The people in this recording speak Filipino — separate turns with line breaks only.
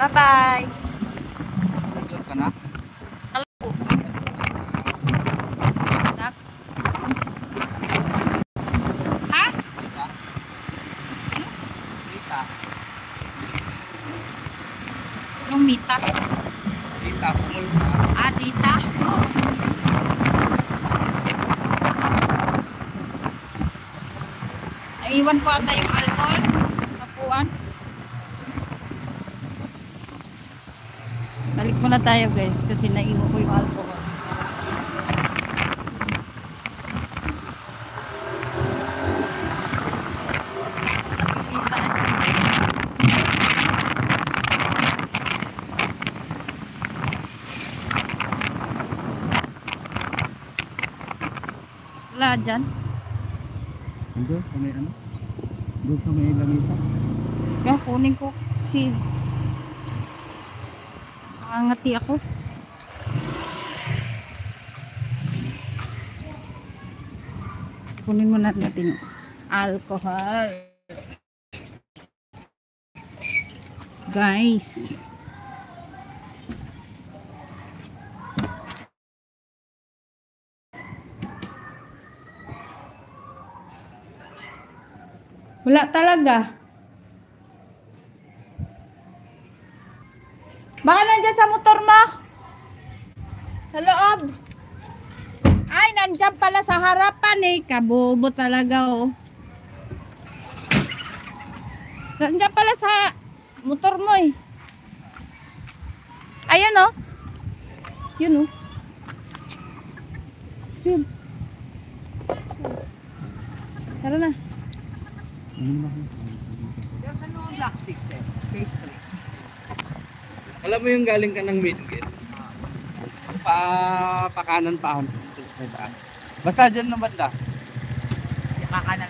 Bye-bye.
Nag-vlog ka na?
Hello. Nak. Ha?
Rita? Rita?
Yung mita.
Rita, pumunta.
Ah, tita. Naiwan ko ata yung alcohol. Kapuan. Balik muna tayo guys kasi naiwan ko yung alcohol. Wala dyan.
Doon sa may ano? Doon sa may lamisa.
Kaya kunin ko si angati ako. Kunin mo natin yung alcohol. Guys. Wala talaga. Baka nandyan sa motor mo? Sa loob. Ay, nandyan pala sa harapan eh. Kabobo talaga oh. Nandyan pala sa motor mo eh. Ayan oh. Yun oh. Yun. Tara na.
Yan sa noong Block 6 eh. Phase 3. Alam mo yung galing ka ng main gate? Pakanan pa ako. Basta dyan na banda.
Kakanan